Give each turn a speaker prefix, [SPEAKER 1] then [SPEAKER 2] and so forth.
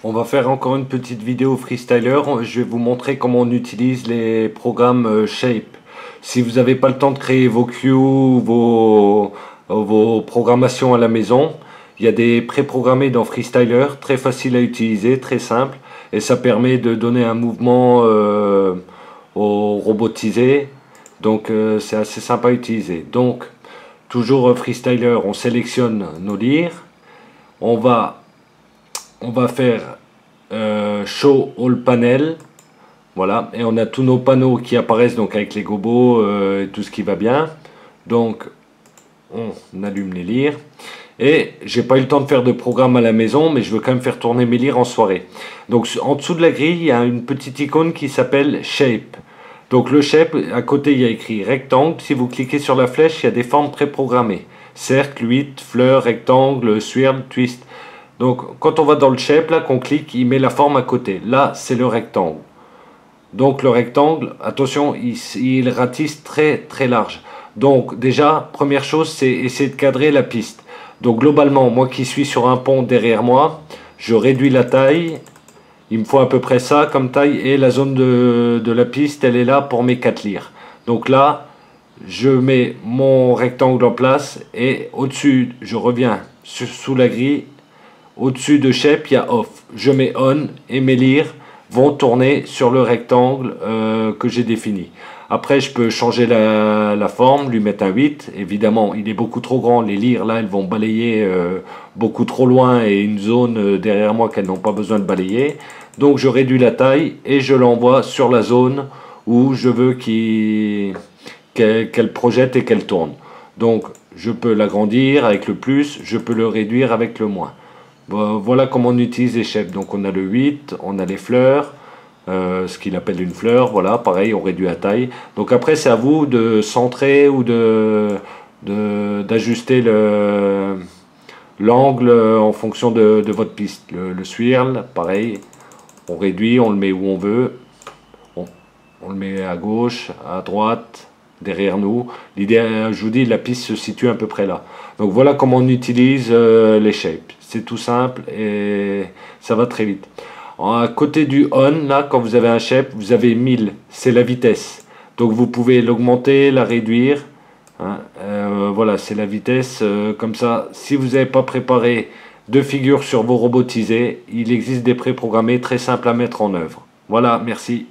[SPEAKER 1] On va faire encore une petite vidéo freestyler. Je vais vous montrer comment on utilise les programmes Shape. Si vous n'avez pas le temps de créer vos cues, vos programmations à la maison, il y a des préprogrammés dans Freestyler, très facile à utiliser, très simple. Et ça permet de donner un mouvement au robotisé. Donc c'est assez sympa à utiliser. Donc toujours Freestyler, on sélectionne nos lyres. On va faire Show All Panel. Voilà, et on a tous nos panneaux qui apparaissent donc avec les gobos et tout ce qui va bien. Donc on allume les lyres. Et j'ai pas eu le temps de faire de programme à la maison, mais je veux quand même faire tourner mes lyres en soirée. Donc en dessous de la grille, il y a une petite icône qui s'appelle Shape. Donc le Shape, à côté il y a écrit rectangle. Si vous cliquez sur la flèche, il y a des formes préprogrammées. Cercle, 8, fleur, rectangle, swirl, twist. Donc quand on va dans le Shape, là qu'on clique, il met la forme à côté. Là c'est le rectangle. Donc le rectangle, attention, il ratisse très très large. Donc déjà, première chose, c'est essayer de cadrer la piste. Donc globalement, moi qui suis sur un pont derrière moi, je réduis la taille. Il me faut à peu près ça comme taille. Et la zone de la piste, elle est là pour mes 4 lyres. Donc là, je mets mon rectangle en place. Et au-dessus, je reviens sous la grille. Au-dessus de Shape, il y a Off. Je mets On et mes lyres vont tourner sur le rectangle que j'ai défini. Après, je peux changer la forme, lui mettre un 8. Évidemment, il est beaucoup trop grand. Les lyres, là, elles vont balayer beaucoup trop loin et une zone derrière moi qu'elles n'ont pas besoin de balayer. Donc, je réduis la taille et je l'envoie sur la zone où je veux qu'elle projette et qu'elle tourne. Donc, je peux l'agrandir avec le plus, je peux le réduire avec le moins. Voilà comment on utilise les shapes. Donc on a le 8, on a les fleurs, ce qu'il appelle une fleur, voilà, pareil, on réduit la taille. Donc après c'est à vous de centrer ou d'ajuster l'angle en fonction de votre piste. Le swirl, pareil, on réduit, on le met où on veut, on le met à gauche, à droite, derrière nous. L'idée, je vous dis, la piste se situe à peu près là. Donc voilà comment on utilise les shapes. C'est tout simple et ça va très vite. À côté du on, là, quand vous avez un shape, vous avez 1000, c'est la vitesse. Donc vous pouvez l'augmenter, la réduire. Hein. Voilà, c'est la vitesse. Comme ça, si vous n'avez pas préparé de figures sur vos robotisés, il existe des préprogrammés très simples à mettre en œuvre. Voilà, merci.